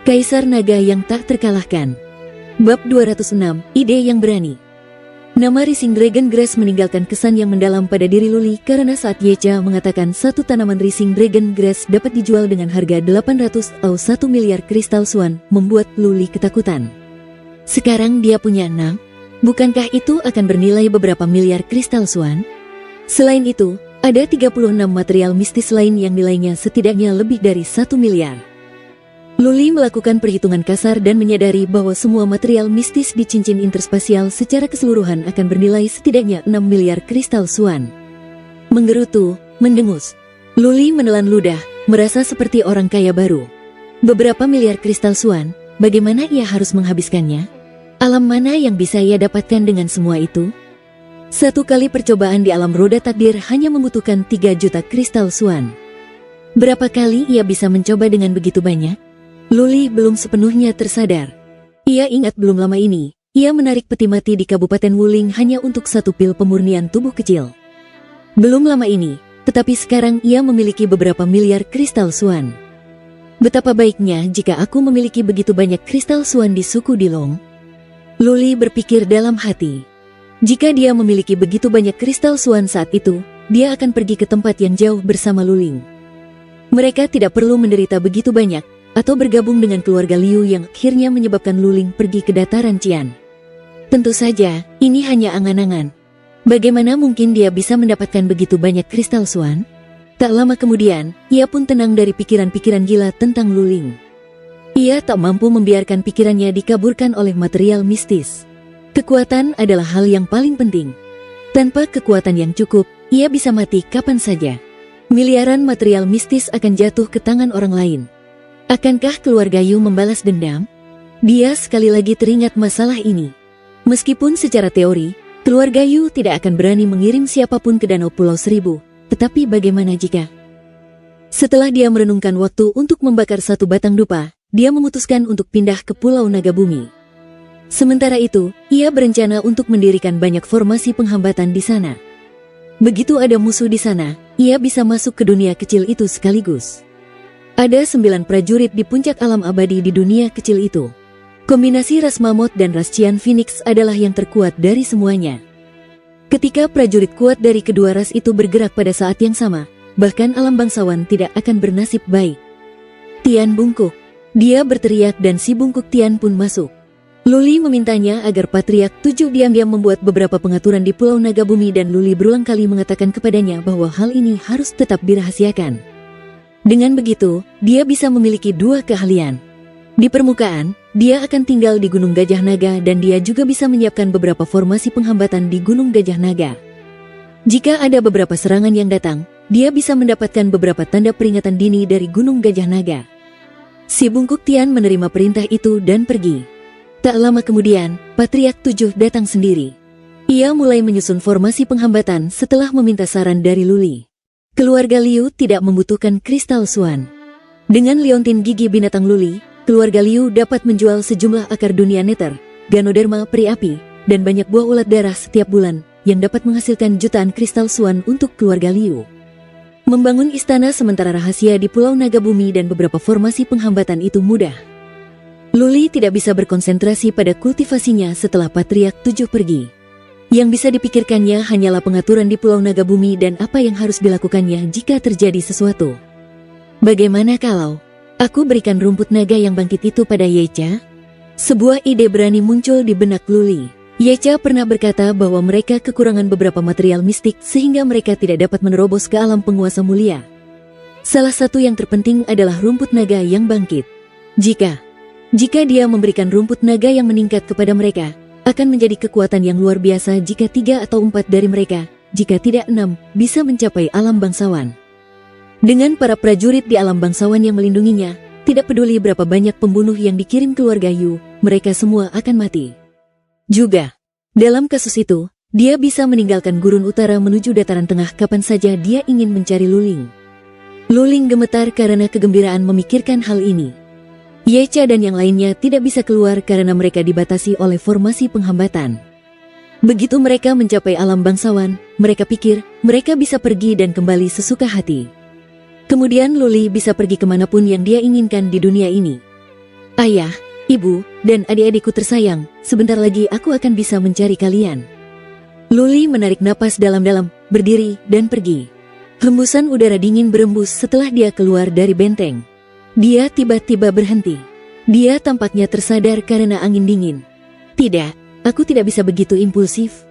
Kaisar Naga yang tak terkalahkan. Bab 206, Ide yang berani. Nama Rising Dragon Grass meninggalkan kesan yang mendalam pada diri Luli karena saat Yecha mengatakan satu tanaman Rising Dragon Grass dapat dijual dengan harga 800 atau 1 miliar kristal swan, membuat Luli ketakutan. Sekarang dia punya 6. Bukankah itu akan bernilai beberapa miliar kristal swan? Selain itu, ada 36 material mistis lain yang nilainya setidaknya lebih dari 1 miliar. Luli melakukan perhitungan kasar dan menyadari bahwa semua material mistis di cincin interspasial secara keseluruhan akan bernilai setidaknya 6 miliar kristal swan. Menggerutu, mendengus. Luli menelan ludah, merasa seperti orang kaya baru. Beberapa miliar kristal swan, bagaimana ia harus menghabiskannya? Alam mana yang bisa ia dapatkan dengan semua itu? Satu kali percobaan di alam roda takdir hanya membutuhkan 3 juta kristal swan. Berapa kali ia bisa mencoba dengan begitu banyak? Luli belum sepenuhnya tersadar. Ia ingat belum lama ini, ia menarik peti mati di Kabupaten Wuling hanya untuk 1 pil pemurnian tubuh kecil. Belum lama ini, tetapi sekarang ia memiliki beberapa miliar kristal swan. Betapa baiknya jika aku memiliki begitu banyak kristal swan di suku Dilong. Luli berpikir dalam hati. Jika dia memiliki begitu banyak kristal swan saat itu, dia akan pergi ke tempat yang jauh bersama Luling. Mereka tidak perlu menderita begitu banyak, atau bergabung dengan keluarga Liu yang akhirnya menyebabkan Luling pergi ke dataran Qian. Tentu saja, ini hanya angan-angan. Bagaimana mungkin dia bisa mendapatkan begitu banyak kristal swan? Tak lama kemudian, ia pun tenang dari pikiran-pikiran gila tentang Luling. Ia tak mampu membiarkan pikirannya dikaburkan oleh material mistis. Kekuatan adalah hal yang paling penting. Tanpa kekuatan yang cukup, ia bisa mati kapan saja. Miliaran material mistis akan jatuh ke tangan orang lain. Akankah keluarga Yu membalas dendam? Dia sekali lagi teringat masalah ini. Meskipun secara teori, keluarga Yu tidak akan berani mengirim siapapun ke Danau Pulau Seribu, tetapi bagaimana jika? Setelah dia merenungkan waktu untuk membakar 1 batang dupa, dia memutuskan untuk pindah ke Pulau Naga Bumi. Sementara itu, ia berencana untuk mendirikan banyak formasi penghambatan di sana. Begitu ada musuh di sana, ia bisa masuk ke dunia kecil itu sekaligus. Ada 9 prajurit di puncak alam abadi di dunia kecil itu. Kombinasi ras mamut dan ras Qian Phoenix adalah yang terkuat dari semuanya. Ketika prajurit kuat dari kedua ras itu bergerak pada saat yang sama, bahkan alam bangsawan tidak akan bernasib baik. Tian bungkuk. Dia berteriak dan si bungkuk Tian pun masuk. Luli memintanya agar Patriark 7 diam-diam membuat beberapa pengaturan di Pulau Naga Bumi dan Luli berulang kali mengatakan kepadanya bahwa hal ini harus tetap dirahasiakan. Dengan begitu, dia bisa memiliki 2 keahlian. Di permukaan, dia akan tinggal di Gunung Gajah Naga dan dia juga bisa menyiapkan beberapa formasi penghambatan di Gunung Gajah Naga. Jika ada beberapa serangan yang datang, dia bisa mendapatkan beberapa tanda peringatan dini dari Gunung Gajah Naga. Si bungkuk Tian menerima perintah itu dan pergi. Tak lama kemudian, Patriark 7 datang sendiri. Ia mulai menyusun formasi penghambatan setelah meminta saran dari Luli. Keluarga Liu tidak membutuhkan kristal swan. Dengan liontin gigi binatang Luli, keluarga Liu dapat menjual sejumlah akar dunia neter, Ganoderma peri api, dan banyak buah ulat darah setiap bulan, yang dapat menghasilkan jutaan kristal swan untuk keluarga Liu. Membangun istana sementara rahasia di Pulau Naga Bumi dan beberapa formasi penghambatan itu mudah. Luli tidak bisa berkonsentrasi pada kultivasinya setelah Patriark 7 pergi. Yang bisa dipikirkannya hanyalah pengaturan di Pulau Naga Bumi dan apa yang harus dilakukannya jika terjadi sesuatu. Bagaimana kalau aku berikan rumput naga yang bangkit itu pada Yecha? Sebuah ide berani muncul di benak Luli. Yecha pernah berkata bahwa mereka kekurangan beberapa material mistik sehingga mereka tidak dapat menerobos ke alam penguasa mulia. Salah satu yang terpenting adalah rumput naga yang bangkit. Jika dia memberikan rumput naga yang meningkat kepada mereka, akan menjadi kekuatan yang luar biasa jika 3 atau 4 dari mereka, jika tidak 6, bisa mencapai alam bangsawan. Dengan para prajurit di alam bangsawan yang melindunginya, tidak peduli berapa banyak pembunuh yang dikirim keluarga Yu, mereka semua akan mati. Juga, dalam kasus itu, dia bisa meninggalkan gurun utara menuju dataran tengah kapan saja dia ingin mencari Luling. Luling gemetar karena kegembiraan memikirkan hal ini. Yecha dan yang lainnya tidak bisa keluar karena mereka dibatasi oleh formasi penghambatan. Begitu mereka mencapai alam bangsawan, mereka pikir mereka bisa pergi dan kembali sesuka hati. Kemudian Luli bisa pergi kemanapun yang dia inginkan di dunia ini. Ayah, ibu, dan adik-adikku tersayang, sebentar lagi aku akan bisa mencari kalian. Luli menarik napas dalam-dalam, berdiri, dan pergi. Hembusan udara dingin berembus setelah dia keluar dari benteng. Dia tiba-tiba berhenti. Dia tampaknya tersadar karena angin dingin. Tidak, aku tidak bisa begitu impulsif.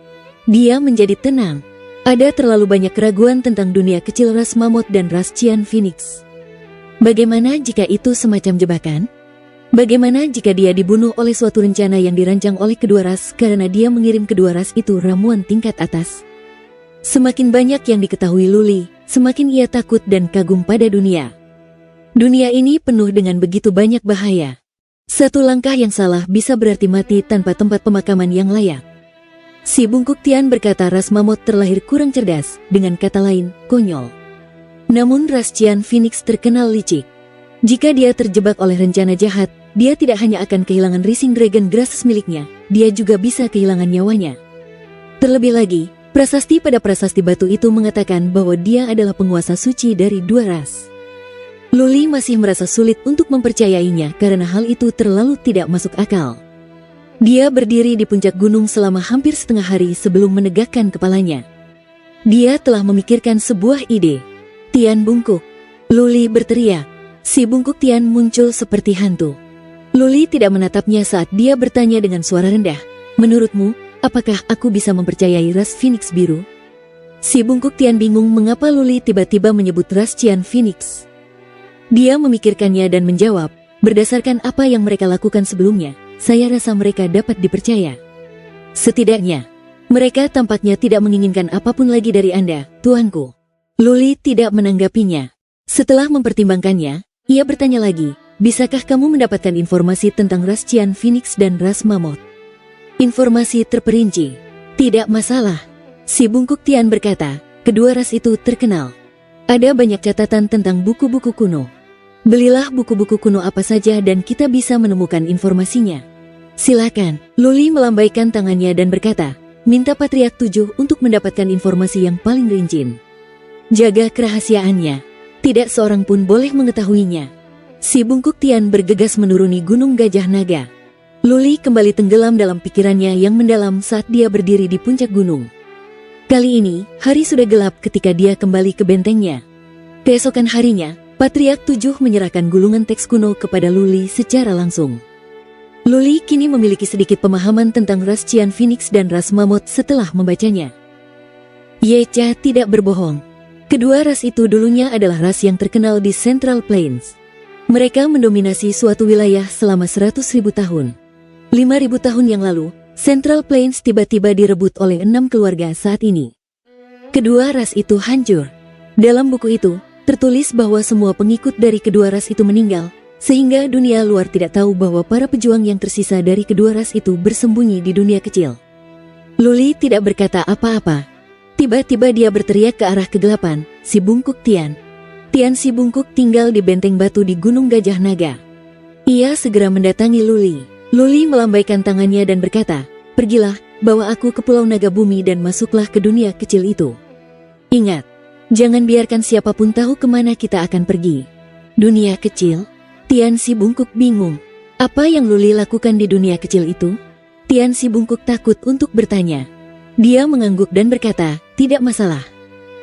Dia menjadi tenang. Ada terlalu banyak keraguan tentang dunia kecil ras Mammoth dan ras Cian Phoenix. Bagaimana jika itu semacam jebakan? Bagaimana jika dia dibunuh oleh suatu rencana yang dirancang oleh kedua ras karena dia mengirim kedua ras itu ramuan tingkat atas? Semakin banyak yang diketahui Luli, semakin ia takut dan kagum pada dunia. Dunia ini penuh dengan begitu banyak bahaya. Satu langkah yang salah bisa berarti mati tanpa tempat pemakaman yang layak. Si Bungkuk Tian berkata ras Mammoth terlahir kurang cerdas, dengan kata lain, konyol. Namun ras Cian Phoenix terkenal licik. Jika dia terjebak oleh rencana jahat, dia tidak hanya akan kehilangan Rising Dragon Grass miliknya, dia juga bisa kehilangan nyawanya. Terlebih lagi, prasasti pada prasasti batu itu mengatakan bahwa dia adalah penguasa suci dari dua ras. Luli masih merasa sulit untuk mempercayainya karena hal itu terlalu tidak masuk akal. Dia berdiri di puncak gunung selama hampir setengah hari sebelum menegakkan kepalanya. Dia telah memikirkan sebuah ide. Tian Bungkuk. Luli berteriak. Si Bungkuk Tian muncul seperti hantu. Luli tidak menatapnya saat dia bertanya dengan suara rendah. Menurutmu, apakah aku bisa mempercayai ras Phoenix biru? Si Bungkuk Tian bingung mengapa Luli tiba-tiba menyebut ras Cian Phoenix. Dia memikirkannya dan menjawab, berdasarkan apa yang mereka lakukan sebelumnya, saya rasa mereka dapat dipercaya. Setidaknya, mereka tampaknya tidak menginginkan apapun lagi dari Anda, tuanku. Luli tidak menanggapinya. Setelah mempertimbangkannya, ia bertanya lagi, bisakah kamu mendapatkan informasi tentang ras Cian Phoenix dan ras Mammoth? Informasi terperinci. Tidak masalah. Si Bungkuk Tian berkata, kedua ras itu terkenal. Ada banyak catatan tentang buku-buku kuno. Belilah buku-buku kuno apa saja dan kita bisa menemukan informasinya. Silakan. Luli melambaikan tangannya dan berkata, minta Patriark 7 untuk mendapatkan informasi yang paling rinci. Jaga kerahasiaannya. Tidak seorang pun boleh mengetahuinya. Si Bungkuk Tian bergegas menuruni Gunung Gajah Naga. Luli kembali tenggelam dalam pikirannya yang mendalam saat dia berdiri di puncak gunung. Kali ini, hari sudah gelap ketika dia kembali ke bentengnya. Keesokan harinya, Patriark 7 menyerahkan gulungan teks kuno kepada Luli secara langsung. Luli kini memiliki sedikit pemahaman tentang ras Cian Phoenix dan ras Mammoth setelah membacanya. Yecha tidak berbohong. Kedua ras itu dulunya adalah ras yang terkenal di Central Plains. Mereka mendominasi suatu wilayah selama 100.000 tahun. 5.000 tahun yang lalu, Central Plains tiba-tiba direbut oleh 6 keluarga saat ini. Kedua ras itu hancur. Dalam buku itu, tertulis bahwa semua pengikut dari kedua ras itu meninggal, sehingga dunia luar tidak tahu bahwa para pejuang yang tersisa dari kedua ras itu bersembunyi di dunia kecil. Luli tidak berkata apa-apa. Tiba-tiba dia berteriak ke arah kegelapan, si Bungkuk Tian. Tian si Bungkuk tinggal di benteng batu di Gunung Gajah Naga. Ia segera mendatangi Luli. Luli melambaikan tangannya dan berkata, pergilah, bawa aku ke Pulau Naga Bumi dan masuklah ke dunia kecil itu. Ingat, jangan biarkan siapapun tahu kemana kita akan pergi. Dunia kecil? Tian si Bungkuk bingung. Apa yang Luli lakukan di dunia kecil itu? Tian si Bungkuk takut untuk bertanya. Dia mengangguk dan berkata, tidak masalah.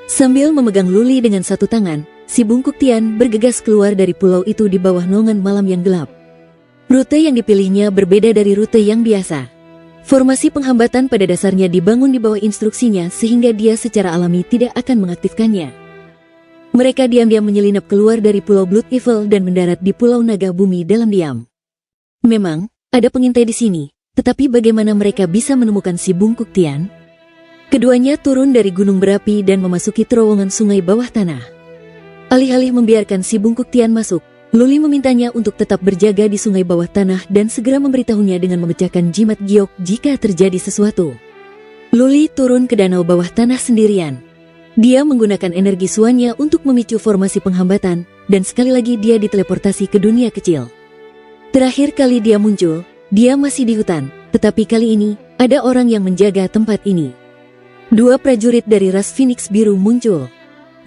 Sambil memegang Luli dengan satu tangan, si Bungkuk Tian bergegas keluar dari pulau itu di bawah naungan malam yang gelap. Rute yang dipilihnya berbeda dari rute yang biasa. Formasi penghambatan pada dasarnya dibangun di bawah instruksinya sehingga dia secara alami tidak akan mengaktifkannya. Mereka diam-diam menyelinap keluar dari Pulau Blood Evil dan mendarat di Pulau Naga Bumi dalam diam. Memang, ada pengintai di sini, tetapi bagaimana mereka bisa menemukan si Bungkuk Tian? Keduanya turun dari gunung berapi dan memasuki terowongan sungai bawah tanah. Alih-alih membiarkan si Bungkuk Tian masuk, Luli memintanya untuk tetap berjaga di sungai bawah tanah dan segera memberitahunya dengan memecahkan jimat giok jika terjadi sesuatu. Luli turun ke danau bawah tanah sendirian. Dia menggunakan energi suanya untuk memicu formasi penghambatan, dan sekali lagi dia diteleportasi ke dunia kecil. Terakhir kali dia muncul, dia masih di hutan, tetapi kali ini, ada orang yang menjaga tempat ini. 2 prajurit dari ras Phoenix biru muncul.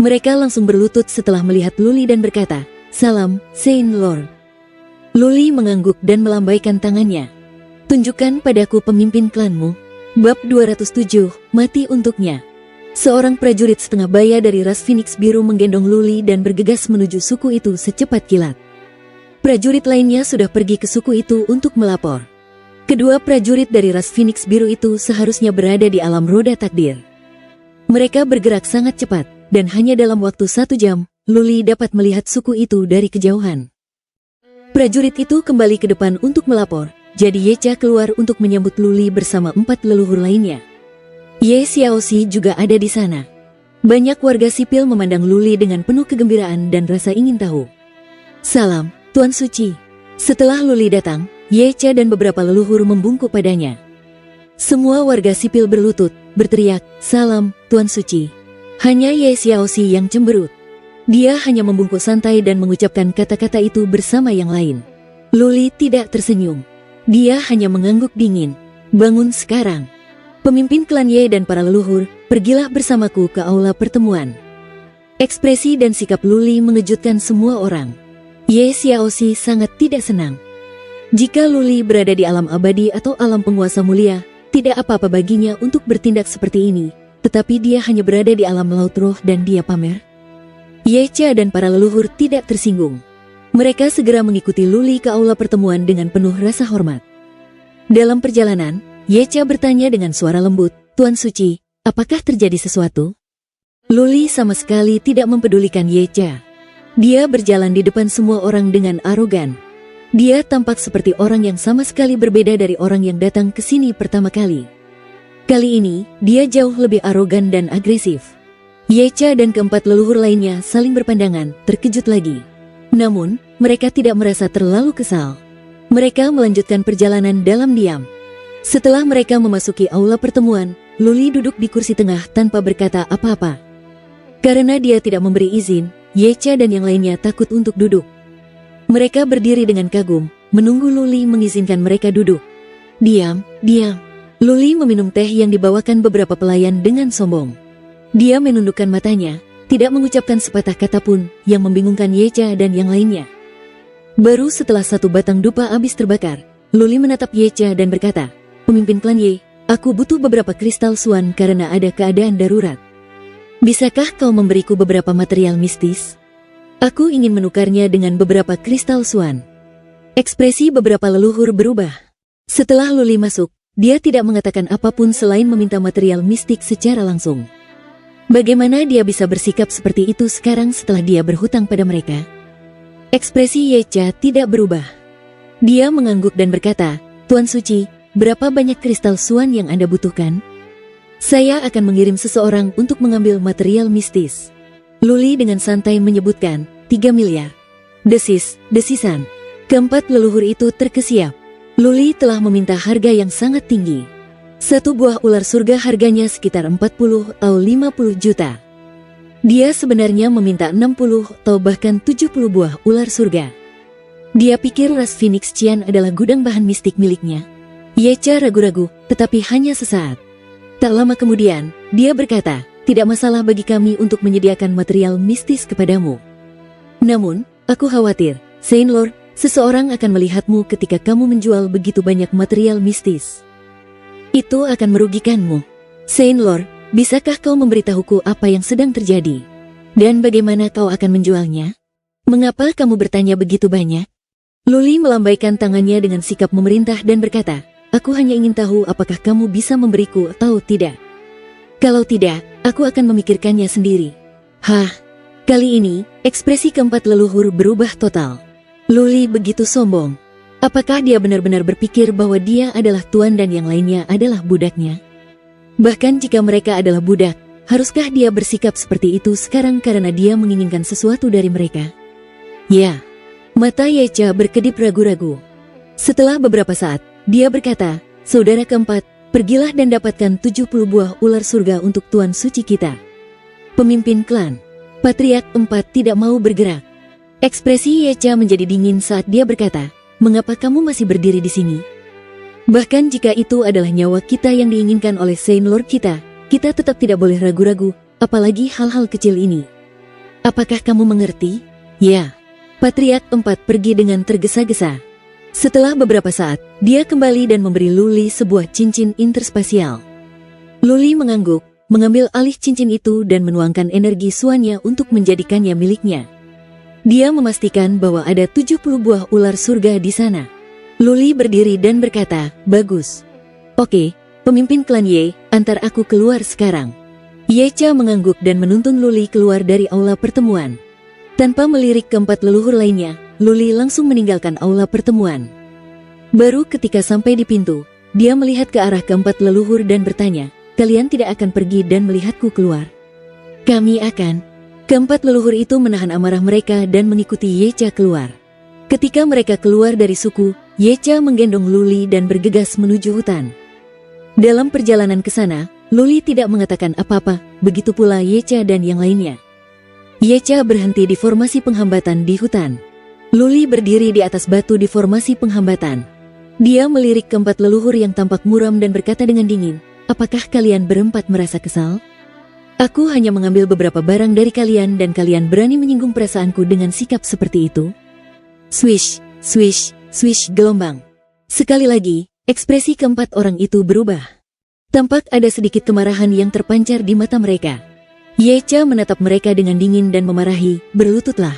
Mereka langsung berlutut setelah melihat Luli dan berkata, "Salam, Saint Lord." Luli mengangguk dan melambaikan tangannya. Tunjukkan padaku pemimpin klanmu. Bab 207, mati untuknya. Seorang prajurit setengah baya dari ras Phoenix Biru menggendong Luli dan bergegas menuju suku itu secepat kilat. Prajurit lainnya sudah pergi ke suku itu untuk melapor. Kedua prajurit dari ras Phoenix Biru itu seharusnya berada di alam roda takdir. Mereka bergerak sangat cepat, dan hanya dalam waktu 1 jam, Luli dapat melihat suku itu dari kejauhan. Prajurit itu kembali ke depan untuk melapor, jadi Yecha keluar untuk menyambut Luli bersama 4 leluhur lainnya. Ye Xiaoxi juga ada di sana. Banyak warga sipil memandang Luli dengan penuh kegembiraan dan rasa ingin tahu. Salam, Tuan Suci. Setelah Luli datang, Yecha dan beberapa leluhur membungkuk padanya. Semua warga sipil berlutut, berteriak, salam, Tuan Suci. Hanya Ye Xiaoxi yang cemberut. Dia hanya membungkuk santai dan mengucapkan kata-kata itu bersama yang lain. Luli tidak tersenyum. Dia hanya mengangguk dingin. Bangun sekarang. Pemimpin klan Ye dan para leluhur, pergilah bersamaku ke aula pertemuan. Ekspresi dan sikap Luli mengejutkan semua orang. Ye Xiaoxi sangat tidak senang. Jika Luli berada di alam abadi atau alam penguasa mulia, tidak apa-apa baginya untuk bertindak seperti ini. Tetapi dia hanya berada di alam laut roh dan dia pamer. Yecha dan para leluhur tidak tersinggung. Mereka segera mengikuti Luli ke aula pertemuan dengan penuh rasa hormat. Dalam perjalanan, Yecha bertanya dengan suara lembut, Tuan Suci, apakah terjadi sesuatu? Luli sama sekali tidak mempedulikan Yecha. Dia berjalan di depan semua orang dengan arogan. Dia tampak seperti orang yang sama sekali berbeda dari orang yang datang ke sini pertama kali. Kali ini, dia jauh lebih arogan dan agresif. Yecha dan keempat leluhur lainnya saling berpandangan, terkejut lagi. Namun, mereka tidak merasa terlalu kesal. Mereka melanjutkan perjalanan dalam diam. Setelah mereka memasuki aula pertemuan, Luli duduk di kursi tengah tanpa berkata apa-apa. Karena dia tidak memberi izin, Yecha dan yang lainnya takut untuk duduk. Mereka berdiri dengan kagum, menunggu Luli mengizinkan mereka duduk. Diam, diam. Luli meminum teh yang dibawakan beberapa pelayan dengan sombong. Dia menundukkan matanya, tidak mengucapkan sepatah kata pun, yang membingungkan Yecha dan yang lainnya. Baru setelah 1 batang dupa habis terbakar, Luli menatap Yecha dan berkata, Pemimpin klan Ye, aku butuh beberapa kristal suan karena ada keadaan darurat. Bisakah kau memberiku beberapa material mistis? Aku ingin menukarnya dengan beberapa kristal suan. Ekspresi beberapa leluhur berubah. Setelah Luli masuk, dia tidak mengatakan apapun selain meminta material mistik secara langsung. Bagaimana dia bisa bersikap seperti itu sekarang setelah dia berhutang pada mereka? Ekspresi Yecha tidak berubah. Dia mengangguk dan berkata, Tuan Suci, berapa banyak kristal suan yang Anda butuhkan? Saya akan mengirim seseorang untuk mengambil material mistis. Luli dengan santai menyebutkan, 3 miliar. Desisan. Keempat leluhur itu terkesiap. Luli telah meminta harga yang sangat tinggi. 1 buah ular surga harganya sekitar 40 atau 50 juta. Dia sebenarnya meminta 60 atau bahkan 70 buah ular surga. Dia pikir ras Phoenix Qian adalah gudang bahan mistik miliknya. Yecha ragu-ragu, tetapi hanya sesaat. Tak lama kemudian, dia berkata, tidak masalah bagi kami untuk menyediakan material mistis kepadamu. Namun, aku khawatir, Saint Lord, seseorang akan melihatmu ketika kamu menjual begitu banyak material mistis. Itu akan merugikanmu. Saint Lord, bisakah kau memberitahuku apa yang sedang terjadi? Dan bagaimana kau akan menjualnya? Mengapa kamu bertanya begitu banyak? Luli melambaikan tangannya dengan sikap memerintah dan berkata, aku hanya ingin tahu apakah kamu bisa memberiku atau tidak. Kalau tidak, aku akan memikirkannya sendiri. Kali ini, ekspresi keempat leluhur berubah total. Luli begitu sombong. Apakah dia benar-benar berpikir bahwa dia adalah tuan dan yang lainnya adalah budaknya? Bahkan jika mereka adalah budak, haruskah dia bersikap seperti itu sekarang karena dia menginginkan sesuatu dari mereka? Ya, mata Yecha berkedip ragu-ragu. Setelah beberapa saat, dia berkata, Saudara keempat, pergilah dan dapatkan 70 buah ular surga untuk Tuan Suci kita. Pemimpin klan, Patriark 4 tidak mau bergerak. Ekspresi Yecha menjadi dingin saat dia berkata, Mengapa kamu masih berdiri di sini? Bahkan jika itu adalah nyawa kita yang diinginkan oleh Saint Lord kita tetap tidak boleh ragu-ragu, apalagi hal-hal kecil ini. Apakah kamu mengerti? Ya. Patriark 4 pergi dengan tergesa-gesa. Setelah beberapa saat, dia kembali dan memberi Luli sebuah cincin interspasial. Luli mengangguk, mengambil alih cincin itu dan menuangkan energi suannya untuk menjadikannya miliknya. Dia memastikan bahwa ada 70 buah ular surga di sana. Luli berdiri dan berkata, "Bagus. Oke, pemimpin klan Ye, antar aku keluar sekarang." Yecha mengangguk dan menuntun Luli keluar dari aula pertemuan. Tanpa melirik keempat leluhur lainnya, Luli langsung meninggalkan aula pertemuan. Baru ketika sampai di pintu, dia melihat ke arah keempat leluhur dan bertanya, "Kalian tidak akan pergi dan melihatku keluar?" "Kami akan." Keempat leluhur itu menahan amarah mereka dan mengikuti Yecha keluar. Ketika mereka keluar dari suku, Yecha menggendong Luli dan bergegas menuju hutan. Dalam perjalanan ke sana, Luli tidak mengatakan apa-apa, begitu pula Yecha dan yang lainnya. Yecha berhenti di formasi penghambatan di hutan. Luli berdiri di atas batu di formasi penghambatan. Dia melirik keempat leluhur yang tampak muram dan berkata dengan dingin, "Apakah kalian berempat merasa kesal? Aku hanya mengambil beberapa barang dari kalian dan kalian berani menyinggung perasaanku dengan sikap seperti itu?" Swish, swish, swish gelombang. Sekali lagi, ekspresi keempat orang itu berubah. Tampak ada sedikit kemarahan yang terpancar di mata mereka. Yecha menatap mereka dengan dingin dan memarahi, "Berlututlah.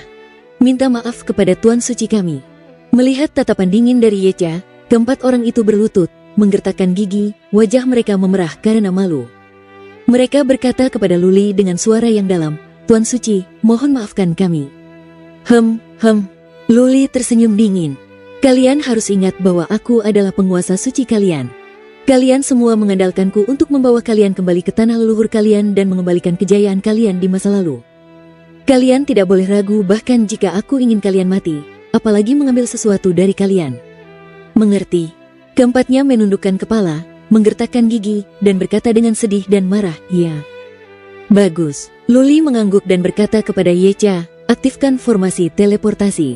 Minta maaf kepada Tuan Suci kami." Melihat tatapan dingin dari Yecha, keempat orang itu berlutut, menggertakkan gigi, wajah mereka memerah karena malu. Mereka berkata kepada Luli dengan suara yang dalam, "Tuan Suci, mohon maafkan kami." Luli tersenyum dingin. "Kalian harus ingat bahwa aku adalah penguasa suci kalian. Kalian semua mengandalkanku untuk membawa kalian kembali ke tanah leluhur kalian dan mengembalikan kejayaan kalian di masa lalu. Kalian tidak boleh ragu bahkan jika aku ingin kalian mati, apalagi mengambil sesuatu dari kalian." "Mengerti." Keempatnya menundukkan kepala, menggertakkan gigi, dan berkata dengan sedih dan marah, "Iya." "Bagus." Luli mengangguk dan berkata kepada Yecha, "Aktifkan formasi teleportasi."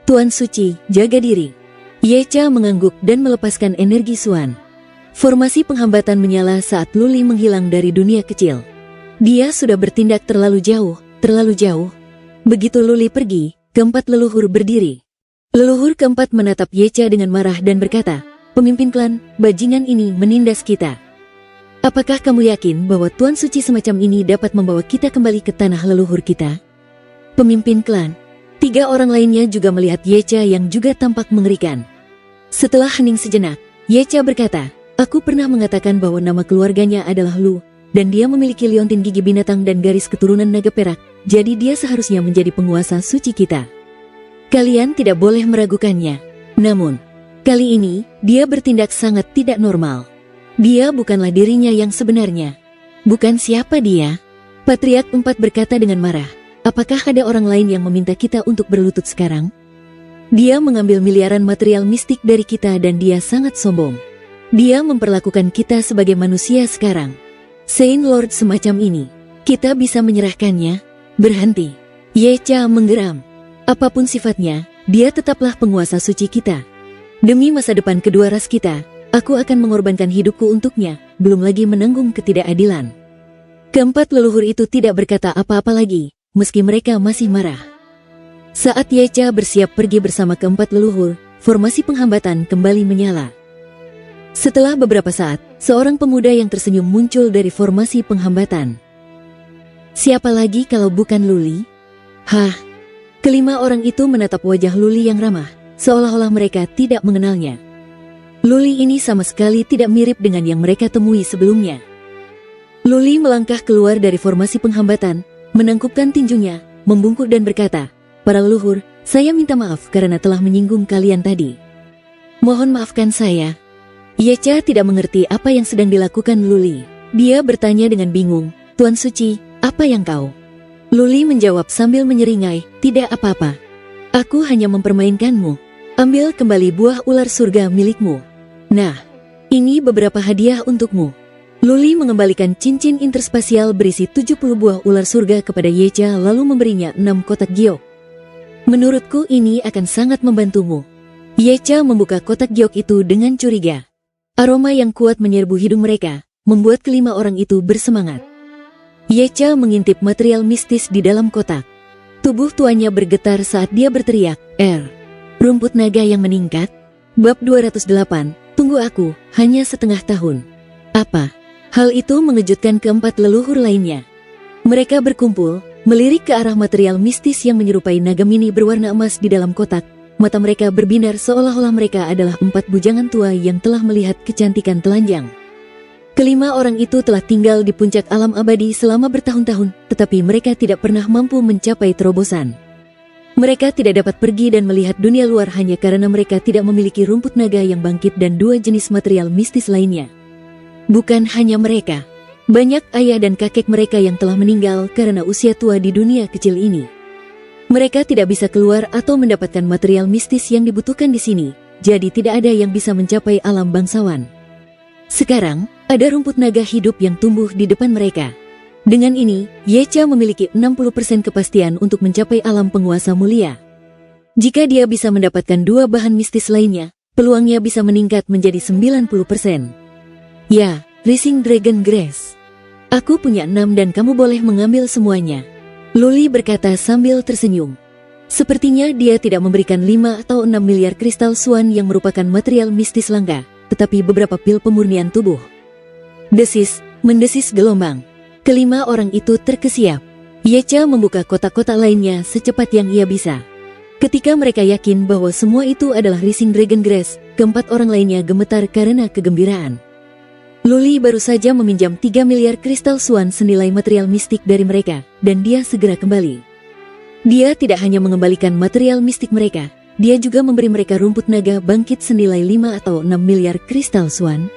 "Tuan Suci, jaga diri." Yecha mengangguk dan melepaskan energi suan. Formasi penghambatan menyala saat Luli menghilang dari dunia kecil. Dia sudah bertindak terlalu jauh, terlalu jauh. Begitu Luli pergi, keempat leluhur berdiri. Leluhur keempat menatap Yecha dengan marah dan berkata, "Pemimpin klan, bajingan ini menindas kita. Apakah kamu yakin bahwa Tuan Suci semacam ini dapat membawa kita kembali ke tanah leluhur kita?" Pemimpin klan. Tiga orang lainnya juga melihat Yecha yang juga tampak mengerikan. Setelah hening sejenak, Yecha berkata, "Aku pernah mengatakan bahwa nama keluarganya adalah Lu, dan dia memiliki liontin gigi binatang dan garis keturunan naga perak, jadi dia seharusnya menjadi penguasa suci kita. Kalian tidak boleh meragukannya. Namun, kali ini, dia bertindak sangat tidak normal. Dia bukanlah dirinya yang sebenarnya." "Bukan siapa dia?" Patriark 4 berkata dengan marah. "Apakah ada orang lain yang meminta kita untuk berlutut sekarang? Dia mengambil miliaran material mistik dari kita dan dia sangat sombong. Dia memperlakukan kita sebagai manusia sekarang. Saint Lord semacam ini, kita bisa menyerahkannya?" "Berhenti." Yecha menggeram. "Apapun sifatnya, dia tetaplah penguasa suci kita. Demi masa depan kedua ras kita, aku akan mengorbankan hidupku untuknya, belum lagi menanggung ketidakadilan." Keempat leluhur itu tidak berkata apa-apa lagi, meski mereka masih marah. Saat Yecha bersiap pergi bersama keempat leluhur, formasi penghambatan kembali menyala. Setelah beberapa saat, seorang pemuda yang tersenyum muncul dari formasi penghambatan. "Siapa lagi kalau bukan Luli?" "Hah?" Kelima orang itu menatap wajah Luli yang ramah, seolah-olah mereka tidak mengenalnya. Luli ini sama sekali tidak mirip dengan yang mereka temui sebelumnya. Luli melangkah keluar dari formasi penghambatan, menangkupkan tinjunya, membungkuk dan berkata, "Para leluhur, saya minta maaf karena telah menyinggung kalian tadi. Mohon maafkan saya." Yecha tidak mengerti apa yang sedang dilakukan Luli. Dia bertanya dengan bingung, "Tuan Suci, apa yang kau?" Luli menjawab sambil menyeringai, "Tidak apa-apa. Aku hanya mempermainkanmu. Ambil kembali buah ular surga milikmu. Nah, ini beberapa hadiah untukmu." Luli mengembalikan cincin interspasial berisi 70 buah ular surga kepada Yecha lalu memberinya 6 kotak giok. "Menurutku ini akan sangat membantumu." Yecha membuka kotak giok itu dengan curiga. Aroma yang kuat menyerbu hidung mereka, membuat kelima orang itu bersemangat. Yecha mengintip material mistis di dalam kotak. Tubuh tuanya bergetar saat dia berteriak, Rumput naga yang meningkat? Bab 208, tunggu aku, hanya setengah tahun. Apa? Hal itu mengejutkan keempat leluhur lainnya. Mereka berkumpul, melirik ke arah material mistis yang menyerupai naga mini berwarna emas di dalam kotak. Mata mereka berbinar seolah-olah mereka adalah 4 bujangan tua yang telah melihat kecantikan telanjang. Kelima orang itu telah tinggal di puncak alam abadi selama bertahun-tahun, tetapi mereka tidak pernah mampu mencapai terobosan. Mereka tidak dapat pergi dan melihat dunia luar hanya karena mereka tidak memiliki rumput naga yang bangkit dan 2 jenis material mistis lainnya. Bukan hanya mereka, banyak ayah dan kakek mereka yang telah meninggal karena usia tua di dunia kecil ini. Mereka tidak bisa keluar atau mendapatkan material mistis yang dibutuhkan di sini, jadi tidak ada yang bisa mencapai alam bangsawan. Sekarang, ada rumput naga hidup yang tumbuh di depan mereka. Dengan ini, Yecha memiliki 60% kepastian untuk mencapai alam penguasa mulia. Jika dia bisa mendapatkan 2 bahan mistis lainnya, peluangnya bisa meningkat menjadi 90%. Ya, Rising Dragon Grace. Aku punya 6 dan kamu boleh mengambil semuanya. Luli berkata sambil tersenyum. Sepertinya dia tidak memberikan 5 atau 6 miliar kristal swan yang merupakan material mistis langka, tetapi beberapa pil pemurnian tubuh. Desis, mendesis gelombang. Kelima orang itu terkesiap. Yecha membuka kotak-kotak lainnya secepat yang ia bisa. Ketika mereka yakin bahwa semua itu adalah Rising Dragon Grace, keempat orang lainnya gemetar karena kegembiraan. Luli baru saja meminjam 3 miliar kristal swan senilai material mistik dari mereka, dan dia segera kembali. Dia tidak hanya mengembalikan material mistik mereka, dia juga memberi mereka rumput naga bangkit senilai 5 atau 6 miliar kristal swan.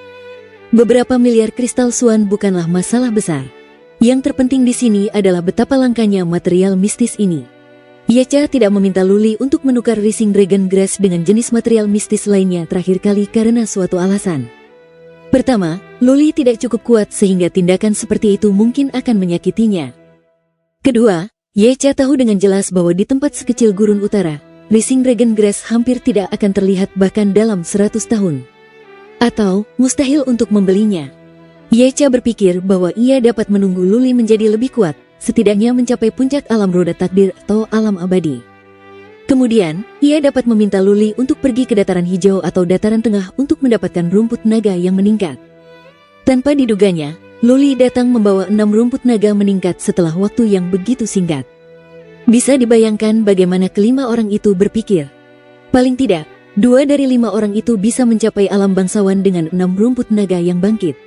Beberapa miliar kristal swan bukanlah masalah besar. Yang terpenting di sini adalah betapa langkanya material mistis ini. Yecha tidak meminta Luli untuk menukar Rising Dragon Grace dengan jenis material mistis lainnya terakhir kali karena suatu alasan. Pertama, Luli tidak cukup kuat sehingga tindakan seperti itu mungkin akan menyakitinya. Kedua, Yecha tahu dengan jelas bahwa di tempat sekecil gurun utara, Rising Dragon Grace hampir tidak akan terlihat bahkan dalam 100 tahun. Atau, mustahil untuk membelinya. Yecha berpikir bahwa ia dapat menunggu Luli menjadi lebih kuat, setidaknya mencapai puncak alam roda takdir atau alam abadi. Kemudian, ia dapat meminta Luli untuk pergi ke dataran hijau atau dataran tengah untuk mendapatkan rumput naga yang meningkat. Tanpa diduganya, Luli datang membawa 6 rumput naga meningkat setelah waktu yang begitu singkat. Bisa dibayangkan bagaimana kelima orang itu berpikir. Paling tidak, 2 dari 5 orang itu bisa mencapai alam bangsawan dengan 6 rumput naga yang bangkit.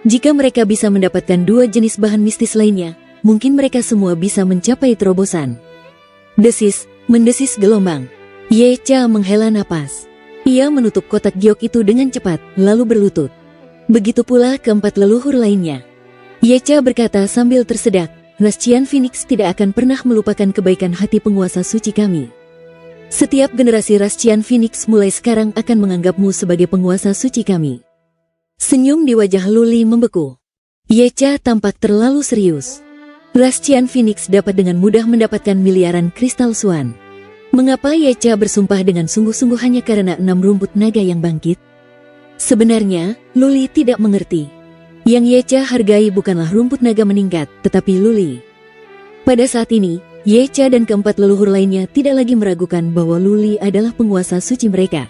Jika mereka bisa mendapatkan 2 jenis bahan mistis lainnya, mungkin mereka semua bisa mencapai terobosan. Desis, mendesis gelombang. Yecha menghela napas. Ia menutup kotak giok itu dengan cepat, lalu berlutut. Begitu pula keempat leluhur lainnya. Yecha berkata sambil tersedak, Rascian Phoenix tidak akan pernah melupakan kebaikan hati penguasa suci kami. Setiap generasi Rascian Phoenix mulai sekarang akan menganggapmu sebagai penguasa suci kami. Senyum di wajah Luli membeku. Yecha tampak terlalu serius. Rascian Phoenix dapat dengan mudah mendapatkan miliaran kristal swan. Mengapa Yecha bersumpah dengan sungguh-sungguh hanya karena 6 rumput naga yang bangkit? Sebenarnya, Luli tidak mengerti. Yang Yecha hargai bukanlah rumput naga meningkat, tetapi Luli. Pada saat ini, Yecha dan keempat leluhur lainnya tidak lagi meragukan bahwa Luli adalah penguasa suci mereka.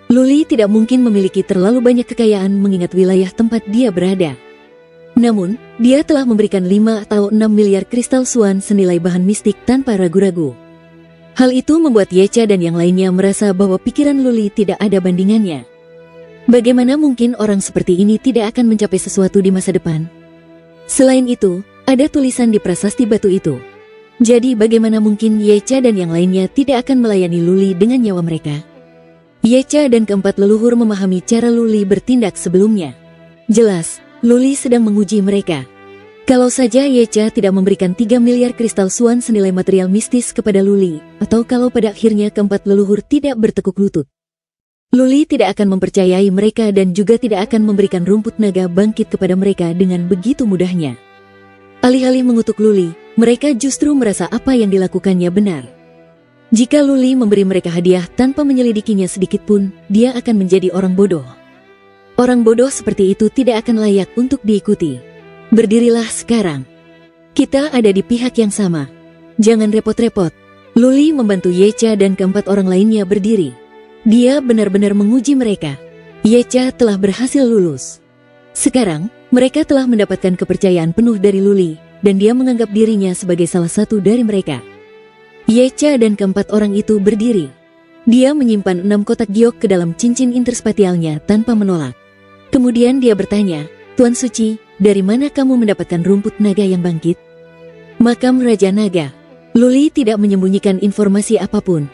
Luli tidak mungkin memiliki terlalu banyak kekayaan mengingat wilayah tempat dia berada. Namun, dia telah memberikan 5 atau 6 miliar kristal swan senilai bahan mistik tanpa ragu-ragu. Hal itu membuat Yecha dan yang lainnya merasa bahwa pikiran Luli tidak ada bandingannya. Bagaimana mungkin orang seperti ini tidak akan mencapai sesuatu di masa depan? Selain itu, ada tulisan di prasasti batu itu. Jadi bagaimana mungkin Yecha dan yang lainnya tidak akan melayani Luli dengan nyawa mereka? Yecha dan keempat leluhur memahami cara Luli bertindak sebelumnya. Jelas, Luli sedang menguji mereka. Kalau saja Yecha tidak memberikan 3 miliar kristal swan senilai material mistis kepada Luli, atau kalau pada akhirnya keempat leluhur tidak bertekuk lutut, Luli tidak akan mempercayai mereka dan juga tidak akan memberikan rumput naga bangkit kepada mereka dengan begitu mudahnya. Alih-alih mengutuk Luli, mereka justru merasa apa yang dilakukannya benar. Jika Luli memberi mereka hadiah tanpa menyelidikinya sedikit pun, dia akan menjadi orang bodoh. Orang bodoh seperti itu tidak akan layak untuk diikuti. Berdirilah sekarang. Kita ada di pihak yang sama. Jangan repot-repot. Luli membantu Yecha dan keempat orang lainnya berdiri. Dia benar-benar menguji mereka. Yecha telah berhasil lulus. Sekarang, mereka telah mendapatkan kepercayaan penuh dari Luli, dan dia menganggap dirinya sebagai salah satu dari mereka. Yecha dan keempat orang itu berdiri. Dia menyimpan 6 kotak giok ke dalam cincin interspatialnya tanpa menolak. Kemudian dia bertanya, Tuan Suci, dari mana kamu mendapatkan rumput naga yang bangkit? Makam Raja Naga. Luli tidak menyembunyikan informasi apapun.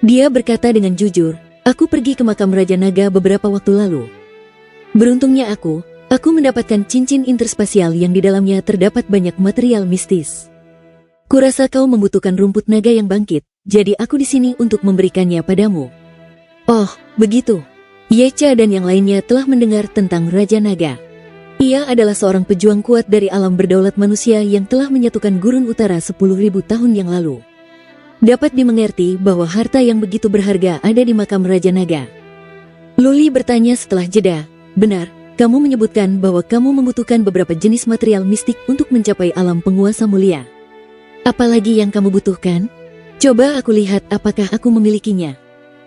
Dia berkata dengan jujur, aku pergi ke makam Raja Naga beberapa waktu lalu. Beruntungnya aku mendapatkan cincin interspasial yang di dalamnya terdapat banyak material mistis. Kurasa kau membutuhkan rumput naga yang bangkit, jadi aku di sini untuk memberikannya padamu. Oh, begitu. Yecha dan yang lainnya telah mendengar tentang Raja Naga. Ia adalah seorang pejuang kuat dari alam berdaulat manusia yang telah menyatukan Gurun Utara 10.000 tahun yang lalu. Dapat dimengerti bahwa harta yang begitu berharga ada di makam Raja Naga. Luli bertanya setelah jeda, benar, kamu menyebutkan bahwa kamu membutuhkan beberapa jenis material mistik untuk mencapai alam penguasa mulia. Apalagi yang kamu butuhkan? Coba aku lihat apakah aku memilikinya.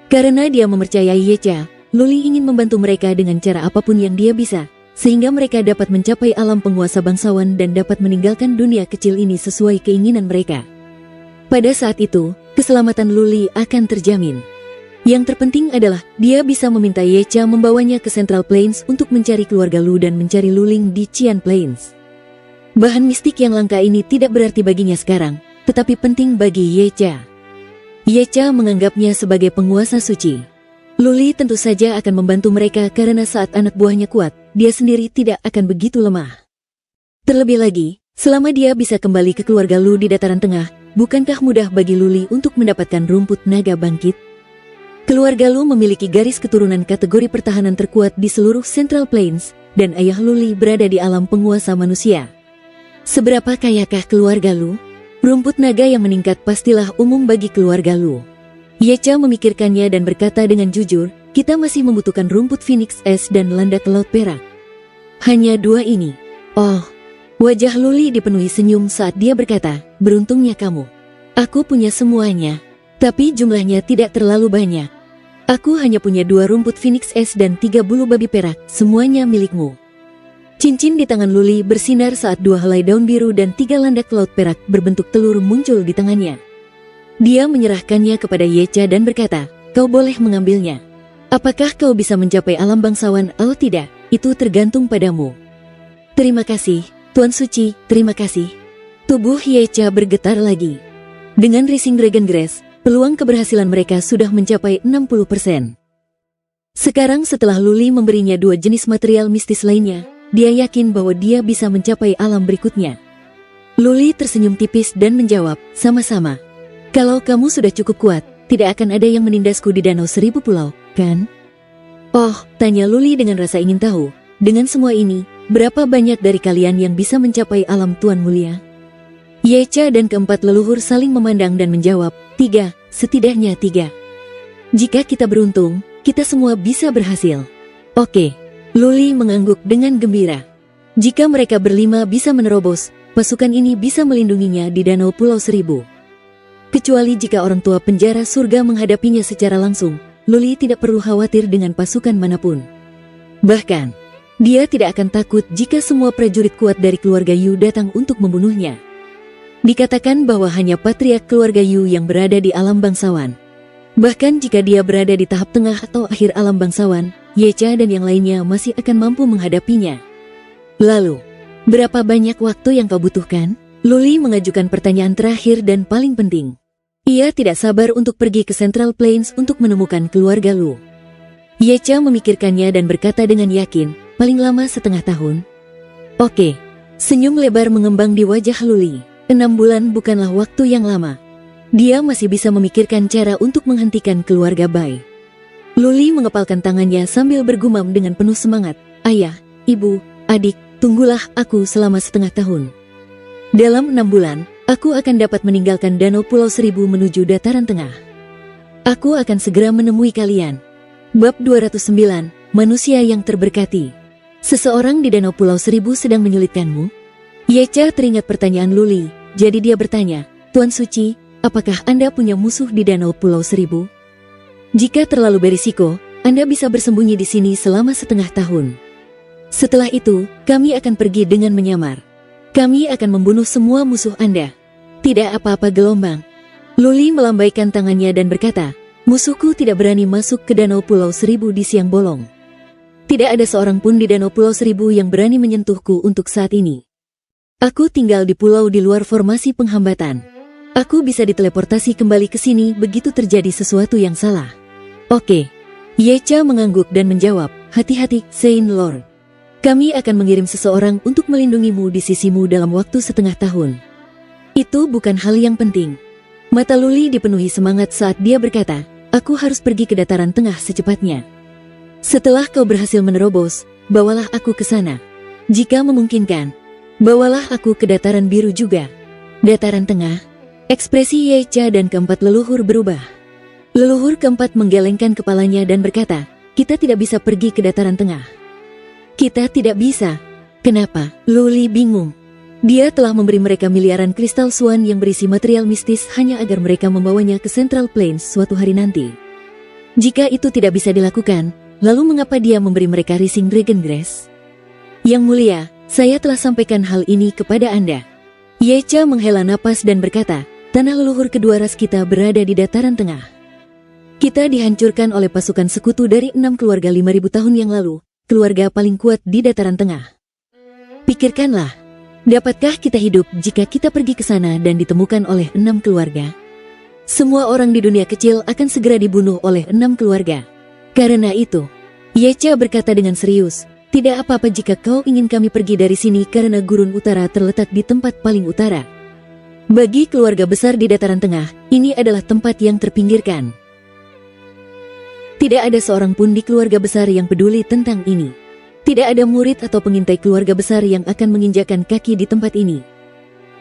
Karena dia mempercayai Yecha, Luli ingin membantu mereka dengan cara apapun yang dia bisa, sehingga mereka dapat mencapai alam penguasa bangsawan dan dapat meninggalkan dunia kecil ini sesuai keinginan mereka. Pada saat itu, keselamatan Luli akan terjamin. Yang terpenting adalah, dia bisa meminta Yecha membawanya ke Central Plains untuk mencari keluarga Lu dan mencari Luling di Qian Plains. Bahan mistik yang langka ini tidak berarti baginya sekarang, tetapi penting bagi Yecha. Yecha menganggapnya sebagai penguasa suci. Luli tentu saja akan membantu mereka karena saat anak buahnya kuat, dia sendiri tidak akan begitu lemah. Terlebih lagi, selama dia bisa kembali ke keluarga Lu di dataran tengah, bukankah mudah bagi Luli untuk mendapatkan rumput naga bangkit? Keluarga Lu memiliki garis keturunan kategori pertahanan terkuat di seluruh Central Plains, dan ayah Luli berada di alam penguasa manusia. Seberapa kayakah keluarga Lu? Rumput naga yang meningkat pastilah umum bagi keluarga Lu. Yecha memikirkannya dan berkata dengan jujur, kita masih membutuhkan rumput Phoenix Es dan landak laut perak. Hanya 2 ini. Oh, wajah Luli dipenuhi senyum saat dia berkata, beruntungnya kamu. Aku punya semuanya, tapi jumlahnya tidak terlalu banyak. Aku hanya punya 2 rumput Phoenix Es dan 3 bulu babi perak, semuanya milikmu. Cincin di tangan Luli bersinar saat 2 helai daun biru dan 3 landak laut perak berbentuk telur muncul di tangannya. Dia menyerahkannya kepada Yecha dan berkata, kau boleh mengambilnya. Apakah kau bisa mencapai alam bangsawan atau tidak, itu tergantung padamu. Terima kasih, Tuan Suci, terima kasih. Tubuh Yecha bergetar lagi. Dengan Rising Dragon Grace, peluang keberhasilan mereka sudah mencapai 60%. Sekarang setelah Luli memberinya 2 jenis material mistis lainnya, dia yakin bahwa dia bisa mencapai alam berikutnya. Luli tersenyum tipis dan menjawab, sama-sama. Kalau kamu sudah cukup kuat, tidak akan ada yang menindasku di Danau Seribu Pulau, kan? Oh, tanya Luli dengan rasa ingin tahu. Dengan semua ini, berapa banyak dari kalian yang bisa mencapai alam Tuan Mulia? Yecha dan keempat leluhur saling memandang dan menjawab, 3, setidaknya 3. Jika kita beruntung, kita semua bisa berhasil. Oke, Luli mengangguk dengan gembira. Jika mereka berlima bisa menerobos, pasukan ini bisa melindunginya di Danau Pulau Seribu. Kecuali jika orang tua penjara surga menghadapinya secara langsung, Luli tidak perlu khawatir dengan pasukan manapun. Bahkan, dia tidak akan takut jika semua prajurit kuat dari keluarga Yu datang untuk membunuhnya. Dikatakan bahwa hanya patriark keluarga Yu yang berada di alam bangsawan. Bahkan jika dia berada di tahap tengah atau akhir alam bangsawan, Yecha dan yang lainnya masih akan mampu menghadapinya. Lalu, berapa banyak waktu yang kau butuhkan? Luli mengajukan pertanyaan terakhir dan paling penting. Ia tidak sabar untuk pergi ke Central Plains untuk menemukan keluarga Lu. Yecha memikirkannya dan berkata dengan yakin, paling lama setengah tahun. Oke. Senyum lebar mengembang di wajah Luli. 6 bulan bukanlah waktu yang lama. Dia masih bisa memikirkan cara untuk menghentikan keluarga Bai. Luli mengepalkan tangannya sambil bergumam dengan penuh semangat. Ayah, ibu, adik, tunggulah aku selama setengah tahun. Dalam 6 bulan, aku akan dapat meninggalkan Danau Pulau Seribu menuju dataran tengah. Aku akan segera menemui kalian. Bab 209, Manusia yang Terberkati. Seseorang di Danau Pulau Seribu sedang menyulitkanmu? Yecha teringat pertanyaan Luli, jadi dia bertanya, Tuan Suci, apakah Anda punya musuh di Danau Pulau Seribu? Jika terlalu berisiko, Anda bisa bersembunyi di sini selama setengah tahun. Setelah itu, kami akan pergi dengan menyamar. Kami akan membunuh semua musuh Anda. Tidak apa-apa gelombang. Luli melambaikan tangannya dan berkata, musuhku tidak berani masuk ke Danau Pulau Seribu di siang bolong. Tidak ada seorang pun di Danau Pulau Seribu yang berani menyentuhku untuk saat ini. Aku tinggal di pulau di luar formasi penghambatan. Aku bisa diteleportasi kembali ke sini begitu terjadi sesuatu yang salah. Oke. Yecha mengangguk dan menjawab, hati-hati, Saint Lord. Kami akan mengirim seseorang untuk melindungimu di sisimu dalam waktu setengah tahun. Itu bukan hal yang penting. Mata Luli dipenuhi semangat saat dia berkata, aku harus pergi ke dataran tengah secepatnya. Setelah kau berhasil menerobos, bawalah aku ke sana. Jika memungkinkan, bawalah aku ke dataran biru juga. Dataran tengah. Ekspresi Yecha dan keempat leluhur berubah. Leluhur keempat menggelengkan kepalanya dan berkata, kita tidak bisa pergi ke dataran tengah. Kita tidak bisa. Kenapa? Luli bingung. Dia telah memberi mereka miliaran kristal swan yang berisi material mistis hanya agar mereka membawanya ke Central Plains suatu hari nanti. Jika itu tidak bisa dilakukan, lalu mengapa dia memberi mereka Rising Dragon Grass? Yang mulia, saya telah sampaikan hal ini kepada Anda. Yecha menghela napas dan berkata, tanah leluhur kedua ras kita berada di dataran tengah. Kita dihancurkan oleh pasukan sekutu dari 6 keluarga 5.000 tahun yang lalu, keluarga paling kuat di dataran tengah. Pikirkanlah, dapatkah kita hidup jika kita pergi ke sana dan ditemukan oleh 6 keluarga? Semua orang di dunia kecil akan segera dibunuh oleh 6 keluarga. Karena itu, Yecha berkata dengan serius, tidak apa-apa jika kau ingin kami pergi dari sini karena Gurun Utara terletak di tempat paling utara. Bagi keluarga besar di dataran tengah, ini adalah tempat yang terpinggirkan. Tidak ada seorang pun di keluarga besar yang peduli tentang ini. Tidak ada murid atau pengintai keluarga besar yang akan menginjakkan kaki di tempat ini.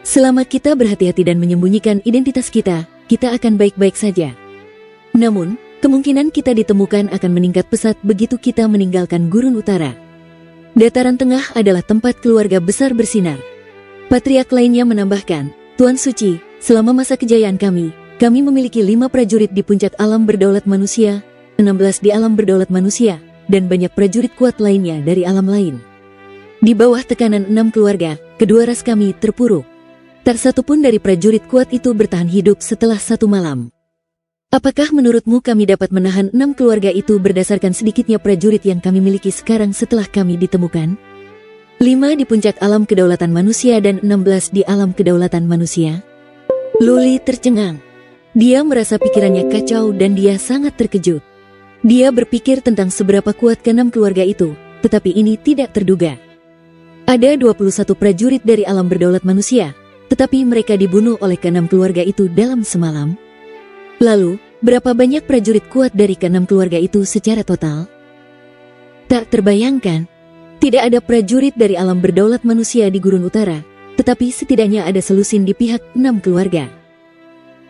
Selama kita berhati-hati dan menyembunyikan identitas kita, kita akan baik-baik saja. Namun, kemungkinan kita ditemukan akan meningkat pesat begitu kita meninggalkan Gurun Utara. Dataran tengah adalah tempat keluarga besar bersinar. Patriark lainnya menambahkan, Tuan Suci, selama masa kejayaan kami memiliki 5 prajurit di puncak alam berdaulat manusia, 16 di alam berdaulat manusia, dan banyak prajurit kuat lainnya dari alam lain. Di bawah tekanan 6 keluarga, kedua ras kami terpuruk. Tak satu pun dari prajurit kuat itu bertahan hidup setelah 1 malam. Apakah menurutmu kami dapat menahan 6 keluarga itu berdasarkan sedikitnya prajurit yang kami miliki sekarang setelah kami ditemukan? 5 di puncak alam kedaulatan manusia dan 16 di alam kedaulatan manusia? Luli tercengang. Dia merasa pikirannya kacau dan dia sangat terkejut. Dia berpikir tentang seberapa kuat ke-6 keluarga itu, tetapi ini tidak terduga. Ada 21 prajurit dari alam berdaulat manusia, tetapi mereka dibunuh oleh ke-6 keluarga itu dalam semalam. Lalu, berapa banyak prajurit kuat dari ke-6 keluarga itu secara total? Tak terbayangkan. Tidak ada prajurit dari alam berdaulat manusia di Gurun Utara, tetapi setidaknya ada selusin di pihak 6 keluarga.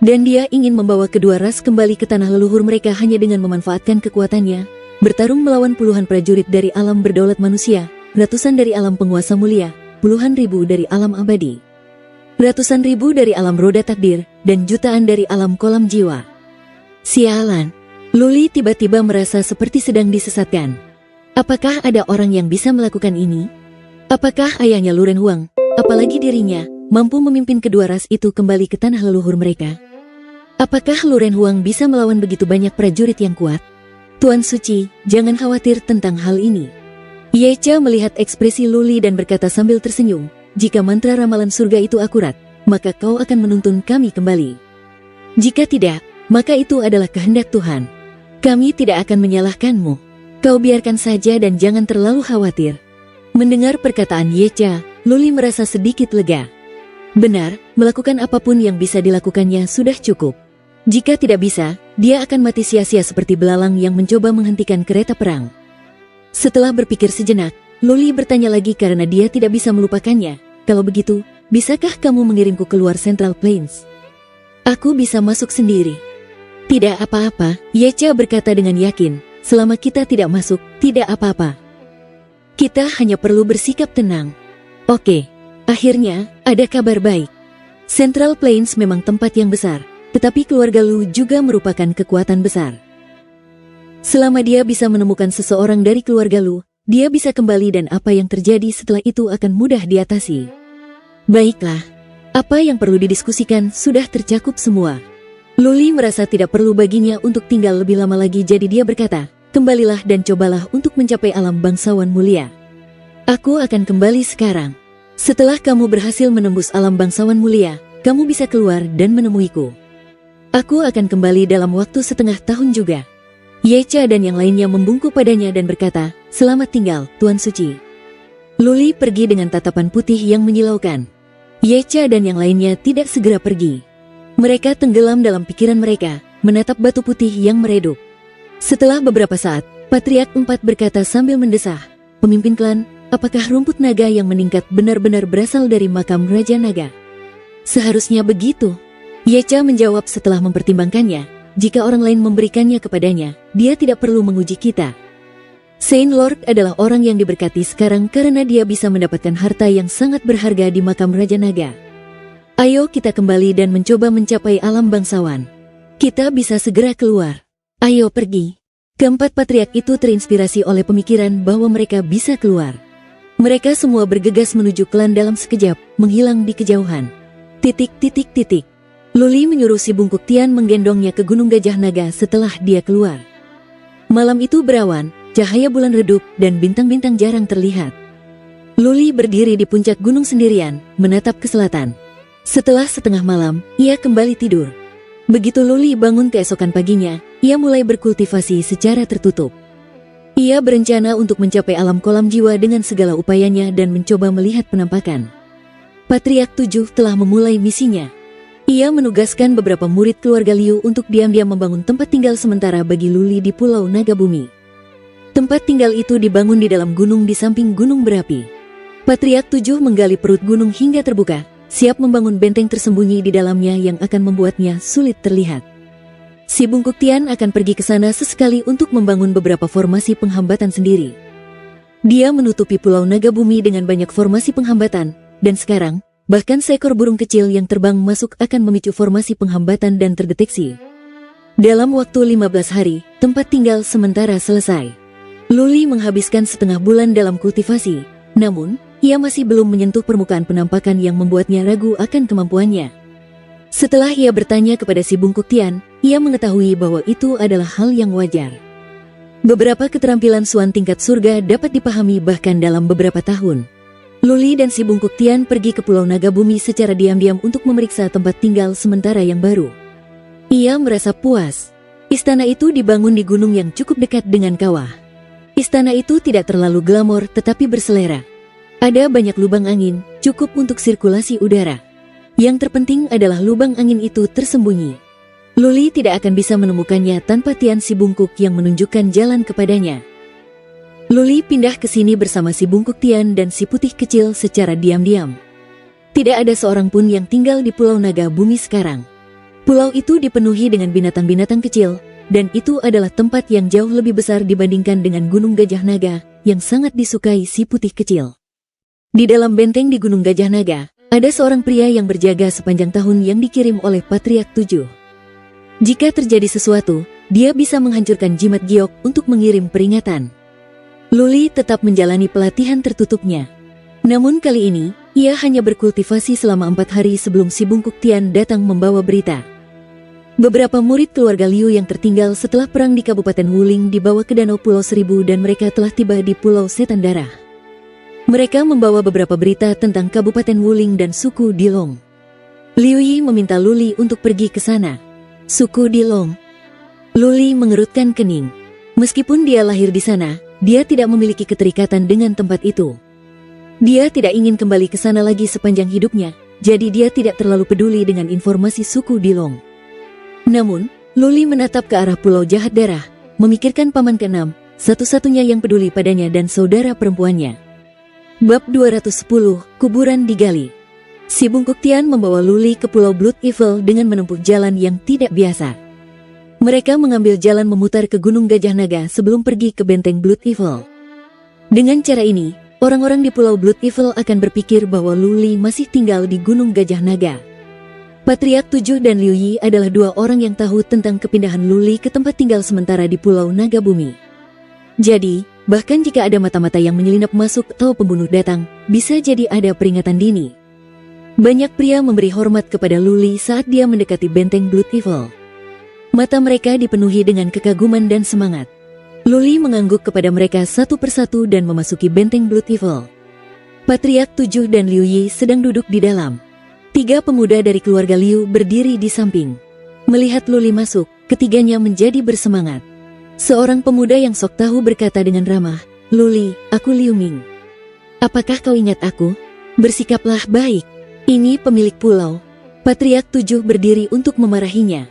Dan dia ingin membawa kedua ras kembali ke tanah leluhur mereka hanya dengan memanfaatkan kekuatannya, bertarung melawan puluhan prajurit dari alam berdaulat manusia, ratusan dari alam penguasa mulia, puluhan ribu dari alam abadi, ratusan ribu dari alam roda takdir, dan jutaan dari alam kolam jiwa. Sialan, Luli tiba-tiba merasa seperti sedang disesatkan. Apakah ada orang yang bisa melakukan ini? Apakah ayahnya Luren Huang, apalagi dirinya, mampu memimpin kedua ras itu kembali ke tanah leluhur mereka? Apakah Luren Huang bisa melawan begitu banyak prajurit yang kuat? Tuan Suci, jangan khawatir tentang hal ini. Yecha melihat ekspresi Luli dan berkata sambil tersenyum, jika mantra ramalan surga itu akurat, maka kau akan menuntun kami kembali. Jika tidak, maka itu adalah kehendak Tuhan. Kami tidak akan menyalahkanmu. Kau biarkan saja dan jangan terlalu khawatir. Mendengar perkataan Yecha, Luli merasa sedikit lega. Benar, melakukan apapun yang bisa dilakukannya sudah cukup. Jika tidak bisa, dia akan mati sia-sia seperti belalang yang mencoba menghentikan kereta perang. Setelah berpikir sejenak, Luli bertanya lagi karena dia tidak bisa melupakannya. Kalau begitu, bisakah kamu mengirimku keluar Central Plains? Aku bisa masuk sendiri. Tidak apa-apa, Yecha berkata dengan yakin. Selama kita tidak masuk, tidak apa-apa. Kita hanya perlu bersikap tenang. Oke, akhirnya, ada kabar baik. Central Plains memang tempat yang besar, tetapi keluarga Lu juga merupakan kekuatan besar. Selama dia bisa menemukan seseorang dari keluarga Lu, dia bisa kembali dan apa yang terjadi setelah itu akan mudah diatasi. Baiklah, apa yang perlu didiskusikan sudah tercakup semua. Luli merasa tidak perlu baginya untuk tinggal lebih lama lagi, jadi dia berkata, "Kembalilah dan cobalah untuk mencapai alam bangsawan mulia. Aku akan kembali sekarang. Setelah kamu berhasil menembus alam bangsawan mulia, kamu bisa keluar dan menemuiku. Aku akan kembali dalam waktu setengah tahun juga." Yecha dan yang lainnya membungkuk padanya dan berkata, "Selamat tinggal, Tuan Suci." Luli pergi dengan tatapan putih yang menyilaukan. Yecha dan yang lainnya tidak segera pergi. Mereka tenggelam dalam pikiran mereka, menatap batu putih yang meredup. Setelah beberapa saat, Patriark 4 berkata sambil mendesah, "Pemimpin klan, apakah rumput naga yang meningkat benar-benar berasal dari makam Raja Naga?" "Seharusnya begitu." Yecha menjawab setelah mempertimbangkannya, "Jika orang lain memberikannya kepadanya, dia tidak perlu menguji kita." Saint Lord adalah orang yang diberkati sekarang karena dia bisa mendapatkan harta yang sangat berharga di makam Raja Naga. Ayo kita kembali dan mencoba mencapai alam bangsawan. Kita bisa segera keluar. Ayo pergi. Keempat patriark itu terinspirasi oleh pemikiran bahwa mereka bisa keluar. Mereka semua bergegas menuju klan dalam sekejap, menghilang di kejauhan. Luli menyuruh si Bungkuk Tian menggendongnya ke Gunung Gajah Naga setelah dia keluar. Malam itu berawan, cahaya bulan redup, dan bintang-bintang jarang terlihat. Luli berdiri di puncak gunung sendirian, menatap ke selatan. Setelah setengah malam, ia kembali tidur. Begitu Luli bangun keesokan paginya, ia mulai berkultivasi secara tertutup. Ia berencana untuk mencapai alam kolam jiwa dengan segala upayanya dan mencoba melihat penampakan. Patriark 7 telah memulai misinya. Ia menugaskan beberapa murid keluarga Liu untuk diam-diam membangun tempat tinggal sementara bagi Luli di Pulau Naga Bumi. Tempat tinggal itu dibangun di dalam gunung di samping gunung berapi. Patriark 7 menggali perut gunung hingga terbuka, siap membangun benteng tersembunyi di dalamnya yang akan membuatnya sulit terlihat. Si Bungkuk Tian akan pergi ke sana sesekali untuk membangun beberapa formasi penghambatan sendiri. Dia menutupi Pulau Naga Bumi dengan banyak formasi penghambatan, dan sekarang, bahkan seekor burung kecil yang terbang masuk akan memicu formasi penghambatan dan terdeteksi. Dalam waktu 15 hari, tempat tinggal sementara selesai. Luli menghabiskan setengah bulan dalam kultivasi, namun, ia masih belum menyentuh permukaan penampakan yang membuatnya ragu akan kemampuannya. Setelah ia bertanya kepada si Bungkuk Tian, ia mengetahui bahwa itu adalah hal yang wajar. Beberapa keterampilan Suan tingkat surga dapat dipahami bahkan dalam beberapa tahun. Luli dan si Bungkuk Tian pergi ke Pulau Naga Bumi secara diam-diam untuk memeriksa tempat tinggal sementara yang baru. Ia merasa puas. Istana itu dibangun di gunung yang cukup dekat dengan kawah. Istana itu tidak terlalu glamor tetapi berselera. Ada banyak lubang angin, cukup untuk sirkulasi udara. Yang terpenting adalah lubang angin itu tersembunyi. Luli tidak akan bisa menemukannya tanpa Tian si Bungkuk yang menunjukkan jalan kepadanya. Luli pindah ke sini bersama si Bungkuk Tian dan si putih kecil secara diam-diam. Tidak ada seorang pun yang tinggal di Pulau Naga Bumi sekarang. Pulau itu dipenuhi dengan binatang-binatang kecil, dan itu adalah tempat yang jauh lebih besar dibandingkan dengan Gunung Gajah Naga, yang sangat disukai si putih kecil. Di dalam benteng di Gunung Gajah Naga, ada seorang pria yang berjaga sepanjang tahun yang dikirim oleh Patriark 7. Jika terjadi sesuatu, dia bisa menghancurkan jimat giok untuk mengirim peringatan. Luli tetap menjalani pelatihan tertutupnya. Namun kali ini, ia hanya berkultivasi selama 4 hari sebelum si Bungkuk Tian datang membawa berita. Beberapa murid keluarga Liu yang tertinggal setelah perang di Kabupaten Wuling dibawa ke Danau Pulau Seribu dan mereka telah tiba di Pulau Setan Darah. Mereka membawa beberapa berita tentang Kabupaten Wuling dan suku Dilong. Liu Yi meminta Luli untuk pergi ke sana. Suku Dilong. Luli mengerutkan kening. Meskipun dia lahir di sana, dia tidak memiliki keterikatan dengan tempat itu. Dia tidak ingin kembali ke sana lagi sepanjang hidupnya, jadi dia tidak terlalu peduli dengan informasi suku Dilong. Namun, Luli menatap ke arah Pulau Jahat Darah, memikirkan paman ke-6, satu-satunya yang peduli padanya dan saudara perempuannya. Bab 210, Kuburan Digali. Si Bungkuk Tian membawa Luli ke Pulau Blood Evil dengan menempuh jalan yang tidak biasa. Mereka mengambil jalan memutar ke Gunung Gajah Naga sebelum pergi ke benteng Blood Evil. Dengan cara ini, orang-orang di Pulau Blood Evil akan berpikir bahwa Luli masih tinggal di Gunung Gajah Naga. Patriark 7 dan Liu Yi adalah dua orang yang tahu tentang kepindahan Luli ke tempat tinggal sementara di Pulau Naga Bumi. Jadi, bahkan jika ada mata-mata yang menyelinap masuk atau pembunuh datang, bisa jadi ada peringatan dini. Banyak pria memberi hormat kepada Luli saat dia mendekati benteng Blood Evil. Mata mereka dipenuhi dengan kekaguman dan semangat. Luli mengangguk kepada mereka satu persatu dan memasuki benteng Blood Evil. Patriark 7 dan Liu Yi sedang duduk di dalam. 3 pemuda dari keluarga Liu berdiri di samping. Melihat Luli masuk, ketiganya menjadi bersemangat. Seorang pemuda yang sok tahu berkata dengan ramah, "Luli, aku Liu Ming. Apakah kau ingat aku? Bersikaplah baik. Ini pemilik pulau." Patriark 7 berdiri untuk memarahinya.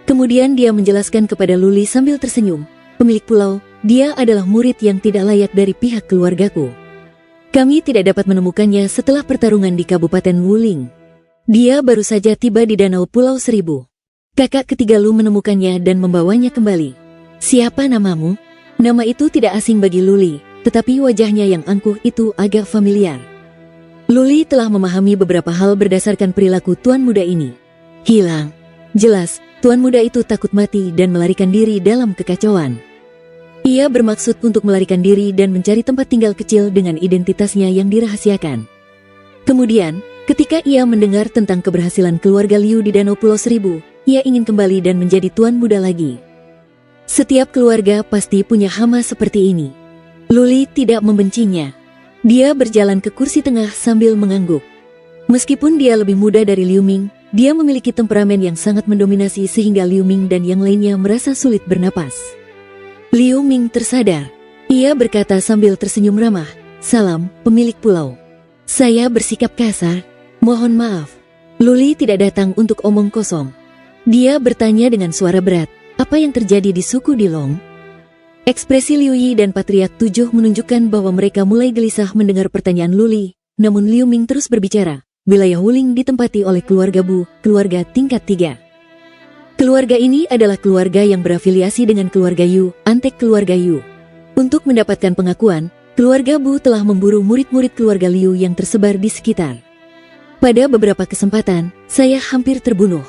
Kemudian dia menjelaskan kepada Luli sambil tersenyum, "Pemilik pulau, dia adalah murid yang tidak layak dari pihak keluargaku. Kami tidak dapat menemukannya setelah pertarungan di Kabupaten Wuling. Dia baru saja tiba di Danau Pulau Seribu. Kakak ketiga Lu menemukannya dan membawanya kembali." "Siapa namamu?" Nama itu tidak asing bagi Luli, tetapi wajahnya yang angkuh itu agak familiar. Luli telah memahami beberapa hal berdasarkan perilaku tuan muda ini. Hilang. Jelas, tuan muda itu takut mati dan melarikan diri dalam kekacauan. Ia bermaksud untuk melarikan diri dan mencari tempat tinggal kecil dengan identitasnya yang dirahasiakan. Kemudian, ketika ia mendengar tentang keberhasilan keluarga Liu di Danau Pulau Seribu, ia ingin kembali dan menjadi tuan muda lagi. Setiap keluarga pasti punya hama seperti ini. Luli tidak membencinya. Dia berjalan ke kursi tengah sambil mengangguk. Meskipun dia lebih muda dari Liu Ming, dia memiliki temperamen yang sangat mendominasi sehingga Liu Ming dan yang lainnya merasa sulit bernapas. Liu Ming tersadar. Ia berkata sambil tersenyum ramah, "Salam, pemilik pulau. Saya bersikap kasar. Mohon maaf." Luli tidak datang untuk omong kosong. Dia bertanya dengan suara berat, "Apa yang terjadi di suku Dilong?" Ekspresi Liu Yi dan Patriark 7 menunjukkan bahwa mereka mulai gelisah mendengar pertanyaan Luli. Namun Liu Ming terus berbicara. Wilayah Wuling ditempati oleh keluarga Bu, keluarga tingkat 3. Keluarga ini adalah keluarga yang berafiliasi dengan keluarga Yu, antek keluarga Yu. Untuk mendapatkan pengakuan, keluarga Bu telah memburu murid-murid keluarga Liu yang tersebar di sekitar. Pada beberapa kesempatan, saya hampir terbunuh.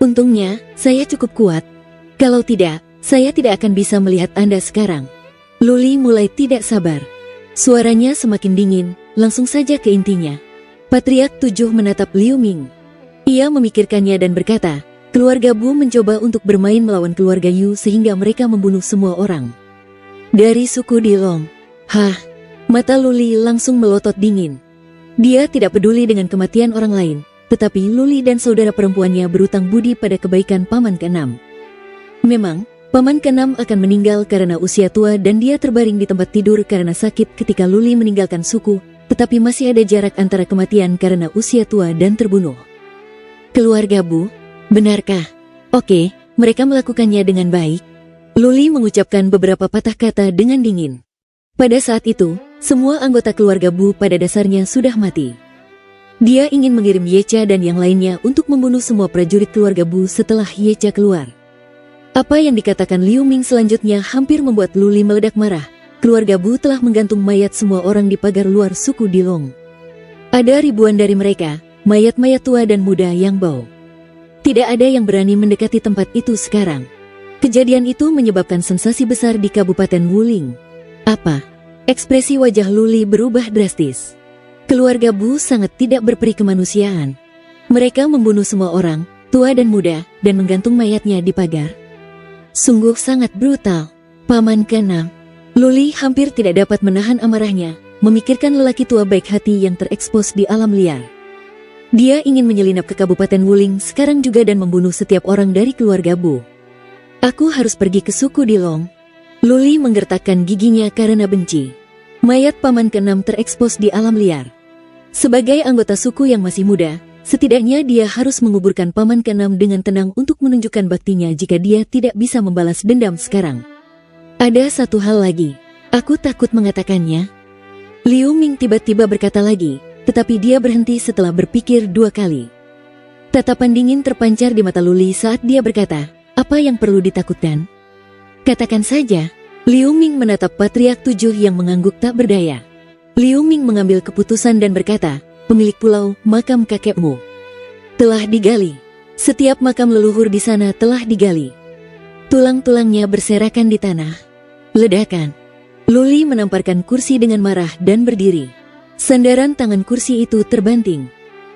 Untungnya, saya cukup kuat. Kalau tidak, saya tidak akan bisa melihat Anda sekarang. Luli mulai tidak sabar. Suaranya semakin dingin, langsung saja ke intinya. Patriark 7 menatap Liu Ming. Ia memikirkannya dan berkata, keluarga Bu mencoba untuk bermain melawan keluarga Yu sehingga mereka membunuh semua orang. Dari suku Dilong. Hah, mata Luli langsung melotot dingin. Dia tidak peduli dengan kematian orang lain, tetapi Luli dan saudara perempuannya berutang budi pada kebaikan paman ke-6. Memang, paman ke-6 akan meninggal karena usia tua dan dia terbaring di tempat tidur karena sakit ketika Luli meninggalkan suku, tetapi masih ada jarak antara kematian karena usia tua dan terbunuh. Keluarga Bu, benarkah? Oke, mereka melakukannya dengan baik. Luli mengucapkan beberapa patah kata dengan dingin. Pada saat itu, semua anggota keluarga Bu pada dasarnya sudah mati. Dia ingin mengirim Yecha dan yang lainnya untuk membunuh semua prajurit keluarga Bu setelah Yecha keluar. Apa yang dikatakan Liu Ming selanjutnya hampir membuat Luli meledak marah. Keluarga Bu telah menggantung mayat semua orang di pagar luar suku Dilong. Ada ribuan dari mereka, mayat-mayat tua dan muda yang bau. Tidak ada yang berani mendekati tempat itu sekarang. Kejadian itu menyebabkan sensasi besar di Kabupaten Wuling. Apa? Ekspresi wajah Luli berubah drastis. Keluarga Bu sangat tidak berperi kemanusiaan. Mereka membunuh semua orang, tua dan muda, dan menggantung mayatnya di pagar. Sungguh sangat brutal. Paman ke-6. Luli hampir tidak dapat menahan amarahnya, memikirkan lelaki tua baik hati yang terekspos di alam liar. Dia ingin menyelinap ke Kabupaten Wuling sekarang juga dan membunuh setiap orang dari keluarga Bu. Aku harus pergi ke suku Dilong. Luli menggertakkan giginya karena benci. Mayat paman ke-6 terekspos di alam liar. Sebagai anggota suku yang masih muda, setidaknya dia harus menguburkan paman ke-6 dengan tenang untuk menunjukkan baktinya jika dia tidak bisa membalas dendam sekarang. Ada satu hal lagi. Aku takut mengatakannya. Liu Ming tiba-tiba berkata lagi, tetapi dia berhenti setelah berpikir 2 kali. Tatapan dingin terpancar di mata Luli saat dia berkata, apa yang perlu ditakutkan? Katakan saja. Liu Ming menatap Patriark 7 yang mengangguk tak berdaya. Liu Ming mengambil keputusan dan berkata, pemilik pulau, makam kakekmu telah digali. Setiap makam leluhur di sana telah digali. Tulang-tulangnya berserakan di tanah. Ledakan. Luli menamparkan kursi dengan marah dan berdiri. Sandaran tangan kursi itu terbanting.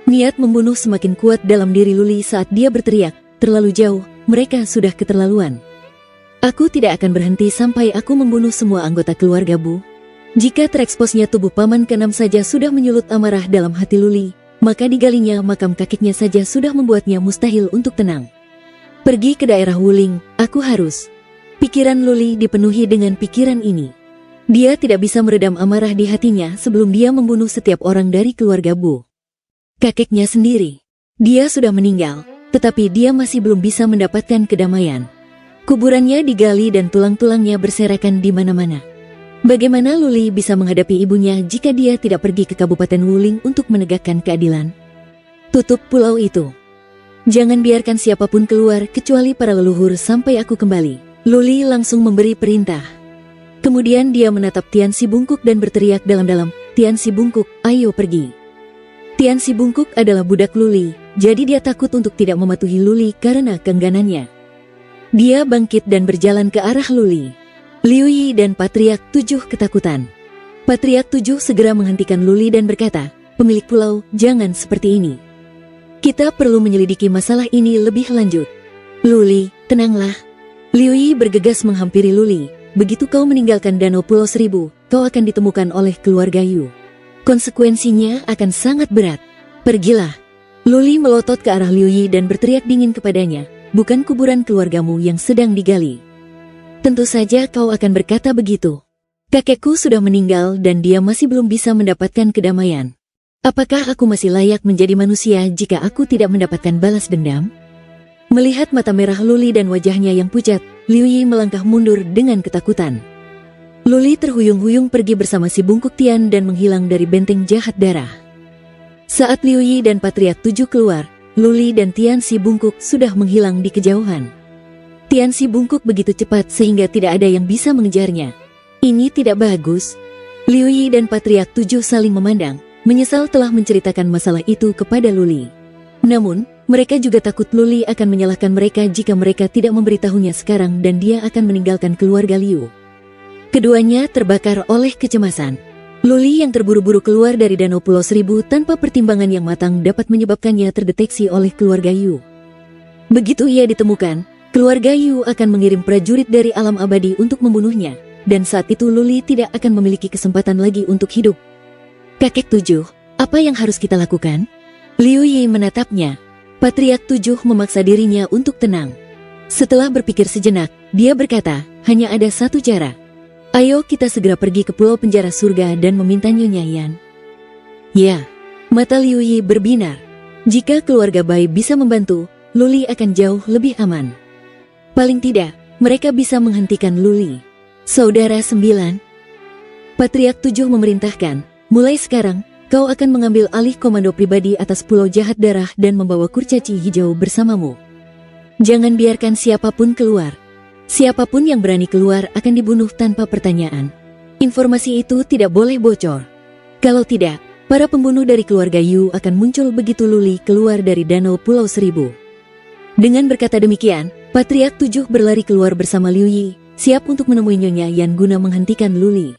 Niat membunuh semakin kuat dalam diri Luli saat dia berteriak, "Terlalu jauh, mereka sudah keterlaluan. Aku tidak akan berhenti sampai aku membunuh semua anggota keluarga Bu." Jika tereksposnya tubuh paman ke-6 saja sudah menyulut amarah dalam hati Luli, maka digalinya makam kakeknya saja sudah membuatnya mustahil untuk tenang. Pergi ke daerah Wuling, aku harus. Pikiran Luli dipenuhi dengan pikiran ini. Dia tidak bisa meredam amarah di hatinya sebelum dia membunuh setiap orang dari keluarga Bu. Kakeknya sendiri. Dia sudah meninggal, tetapi dia masih belum bisa mendapatkan kedamaian. Kuburannya digali dan tulang-tulangnya berserakan di mana-mana. Bagaimana Luli bisa menghadapi ibunya jika dia tidak pergi ke Kabupaten Wuling untuk menegakkan keadilan? Tutup pulau itu. Jangan biarkan siapapun keluar kecuali para leluhur sampai aku kembali. Luli langsung memberi perintah. Kemudian dia menatap Tian Si Bungkuk dan berteriak dalam-dalam, "Tian Si Bungkuk, ayo pergi." Tian Si Bungkuk adalah budak Luli, jadi dia takut untuk tidak mematuhi Luli karena keengganannya. Dia bangkit dan berjalan ke arah Luli. Liu Yi dan Patriark 7 ketakutan. Patriark 7 segera menghentikan Luli dan berkata, "Pemilik pulau, jangan seperti ini. Kita perlu menyelidiki masalah ini lebih lanjut." "Luli, tenanglah." Liu Yi bergegas menghampiri Luli. "Begitu kau meninggalkan Danau Pulau Seribu, kau akan ditemukan oleh keluarga Yu. Konsekuensinya akan sangat berat. Pergilah." Luli melotot ke arah Liu Yi dan berteriak dingin kepadanya, "Bukan kuburan keluargamu yang sedang digali. Tentu saja kau akan berkata begitu. Kakekku sudah meninggal dan dia masih belum bisa mendapatkan kedamaian. Apakah aku masih layak menjadi manusia jika aku tidak mendapatkan balas dendam?" Melihat mata merah Luli dan wajahnya yang pucat, Liu Yi melangkah mundur dengan ketakutan. Luli terhuyung-huyung pergi bersama si Bungkuk Tian dan menghilang dari benteng jahat darah. Saat Liu Yi dan Patriark 7 keluar, Luli dan Tian Si Bungkuk sudah menghilang di kejauhan. Tian Si Bungkuk begitu cepat sehingga tidak ada yang bisa mengejarnya. Ini tidak bagus. Liu Yi dan Patriark 7 saling memandang, menyesal telah menceritakan masalah itu kepada Luli. Namun, mereka juga takut Luli akan menyalahkan mereka jika mereka tidak memberitahunya sekarang dan dia akan meninggalkan keluarga Liu. Keduanya terbakar oleh kecemasan. Luli yang terburu-buru keluar dari Danau Pulau Seribu tanpa pertimbangan yang matang dapat menyebabkannya terdeteksi oleh keluarga Yu. Begitu ia ditemukan, keluarga Yu akan mengirim prajurit dari alam abadi untuk membunuhnya, dan saat itu Luli tidak akan memiliki kesempatan lagi untuk hidup. "Kakek 7, apa yang harus kita lakukan?" Liu Yi menatapnya. Patriark 7 memaksa dirinya untuk tenang. Setelah berpikir sejenak, dia berkata, "Hanya ada satu cara. Ayo kita segera pergi ke pulau penjara surga dan meminta Nyonya Yan." "Ya." Mata Liu Yi berbinar. Jika keluarga Bai bisa membantu, Luli akan jauh lebih aman. Paling tidak, mereka bisa menghentikan Luli. "Saudara 9. Patriark 7 memerintahkan, "Mulai sekarang, kau akan mengambil alih komando pribadi atas Pulau Jahat Darah dan membawa kurcaci hijau bersamamu. Jangan biarkan siapapun keluar. Siapapun yang berani keluar akan dibunuh tanpa pertanyaan. Informasi itu tidak boleh bocor. Kalau tidak, para pembunuh dari keluarga Yu akan muncul begitu Luli keluar dari Danau Pulau Seribu." Dengan berkata demikian, Patriark 7 berlari keluar bersama Liu Yi, siap untuk menemui Nyonya Yan guna menghentikan Luli.